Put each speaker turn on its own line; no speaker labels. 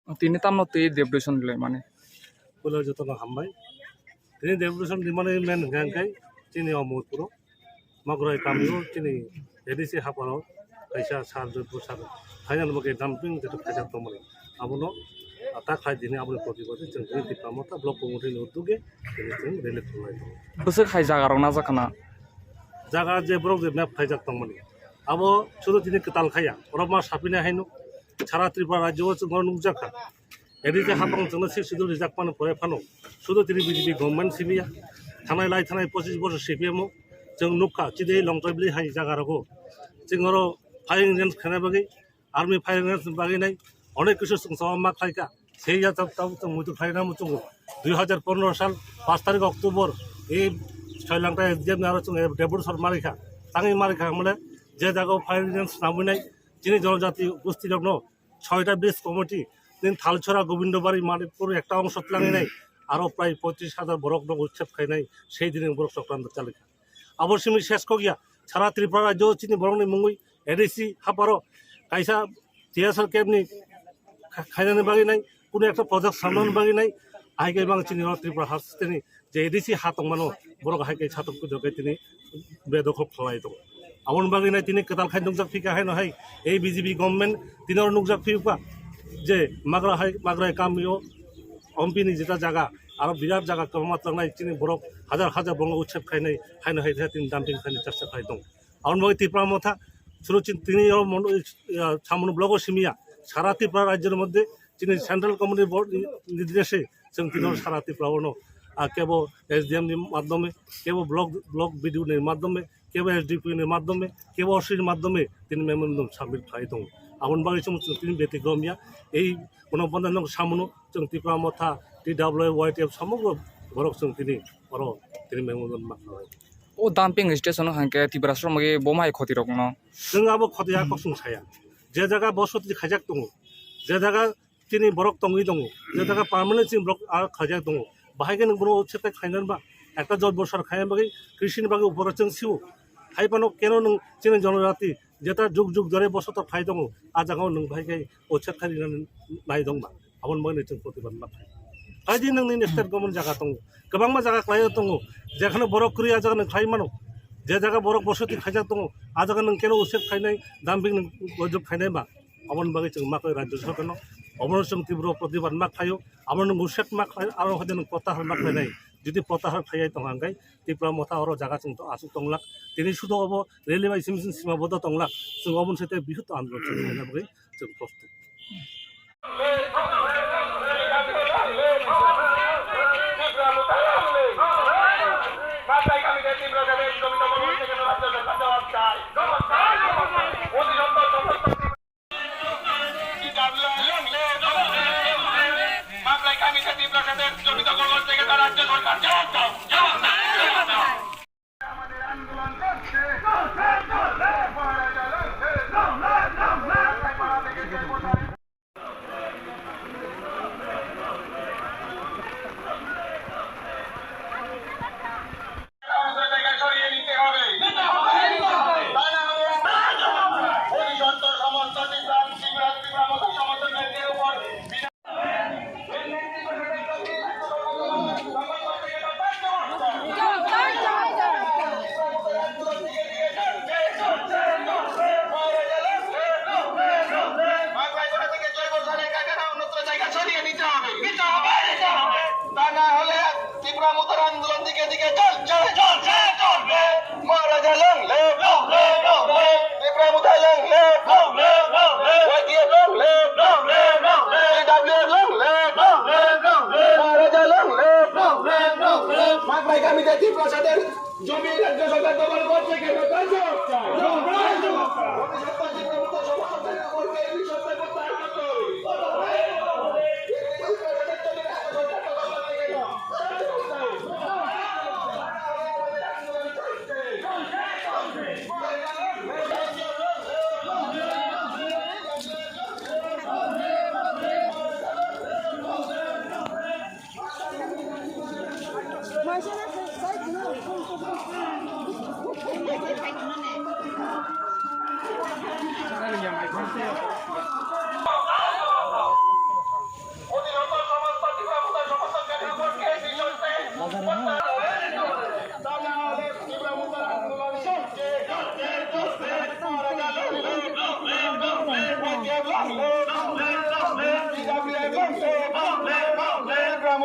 তিনি তামনতে ডেপুটেশন দিলে মানে
বলে যতন হামবাই তিনি ডেপুটেশন মানে মেন গাंखाय তিনি অমরপুর মাগরাই কামিও তিনি এডিসি হাপানো কাইসা সারজত বসার ফাইনাল মগে ডাম্পিং যেটা ফাইজাক দমলে আবনো তা খাই দিনে আবনো প্রতিবাদে जों তিনি দিপামতা ব্লক কমিটিनि উদ্যোগে তিনি जों রেলি খালায়
बोसोर खाय जागाराव ना जाखाना
জায়গা যে ব্রক যে ম্যাপ ফাইজাক দমলে আবো শুধু তিনি কতাল খায়া ওরা মা সাপিনা হাইনো সারা ত্রিপুরা রাজ্যও जों নুকজাখা এডিসি হাপাং जोंनो শিডিউল রিজার্ভ পানো পরে ফানো শুধু তিনি বিজেপি গভর্নমেন্ট সিবিয়া থানায় লাই থানায় 25 বছর সিপিএমও जों नुखा चिदे लंटाइब्लि हाई जागाराखौ जों फायरिं रेन्ज खानाय बागै आर्मी फायरिं रेन्ज बागै नाय अनेक किसु जों मा खायका সেই যাতাव जों मुदु फायरिंग जों 2015 साल 5 तारिख अक्टोबर এই শ্রীলঙ্কা এসডিএম আর जों ডেপুটেশন মারিখা তাঙি মারিখা মানে যে জায়গায় ফায়রিং রেঞ্জ নামুনাই যিনি জনজাতি গোষ্ঠী লগ্ন 6টা ব্রিজ কমিটি দিন থালছড়া গোবিন্দবাড়ি মানিকপুর একটা অংশ লাঙি নাই আরও প্রায় 35,000 বরক নগ উৎসব খাই নাই সেই দিনের বরক সংক্রান্ত চালিকা আবশ্যমি শেষ কগিয়া সারা ত্রিপুরা রাজ্য চিনি বরংনি মুঙ্গুই এডিসি হাপারো কাইসা টিএসআর ক্যাবনি খাইনানি বাগি নাই কোনো একটা প্রজেক্ট সামলানো বাগি নাই আইগাই বাং চিনি ত্রিপুরা হাসতেনি যে এডিসি হাতং মানো বরক হাইগাই ছাতক কুজগাই তিনি বেদখল খালাই দं আমন বাগি নাই তিনি কতাল খাই নুকজাক ফিকা হাই নহাই এই বিজেপি গভর্নমেন্ট তিনর নুকজাক ফিকা যে মাগরাই কামিও অম্পিনি যেটা জায়গা আর বিরাট জায়গা কমাত্রাंनाय চিনি বরক হাজার হাজার বঙ্গ উৎসব খাইনাই হাইনো হাইথা তিনি ডাম্পিং খাইনি চারসা খাই দं আমন বাগি ত্রিপুরা মথা সুরচিন তিনি সামন ব্লক সিমিয়া সারা ত্রিপুরা রাজ্যের মধ্যে তিনি সেন্ট্রাল কমিটি বোর্ড নির্দেশে जों তিনর সারা ত্রিপুরানো কেবল এসডিএম মাধ্যমে কেবল ব্লক বিডিওর মাধ্যমে কেবল এসডিপির মাধ্যমে কেবল অসির মাধ্যমে তিনি মেমোরেন্ডাম সাবমিট খাই দं আমন বাগি তিনি ব্যতিক্রমিয়া এই গণপন্থান সামনো जों ত্রিপুরা মথা TWYTF সমগ্র বরক जों তিনি মেমোরেন্ডাম খাই
ও ডাম্পিং স্টেশন হাंके ত্রিপুরা সমগে বমাই ক্ষতি রকম
जों आबो खतिया कसुं साया जे जायगा बसति खाजाक दङ जे जायगा तिनि बरक दङै दङ जे जायगा पार्मानेन्ट जों ब्लक खाजाक दङ बाहायगोन बर' सेता खायनानबा একটা 10 বছর খায় বাকি কৃষির বাকি উপর जों सिउ खायबानो केन नों जोंनि जनजाति जेता जुग जुग धरे बसत खाय दङ आ जागाव नों बाहायगाय ओछेत खारिनानै नाय दंबा आबन बायनो जों प्रतिबाद माखाय बायदि नोंनि स्टेट गभर्नमेन्ट जागा दङ गोबां मा जागा खाय दङ जेखाने बरक क्रिया जागा नों खाय मानो जे जायगा बरक बसति खायजाक दङ आ जागा नों केन ओसेत खायनाय दाम्पिं गजब खायनाय बा आबन बागै जों माखै राज्य सरकारनो अमर जों तीव्र प्रतिबाद माखायो आमर नों ओसेत माखाय आरो हदे नों प्रत्याहार माखायनाय যদি প্রত্যাহার খাইয়াই দंगांगाय ত্রিপুরা মথা আরো জায়গা जों आसु तंलाक তিনি শুধু অব রেলওয়ে সিমসিন সীমাবদ্ধ তংলাক जों অবন সেতে বৃহৎ আন্দোলন খাইনা বাগै जों প্রস্তুত
প্রসাদের জমি রাজ্য সরকার দখল করছে কেন গ্রাম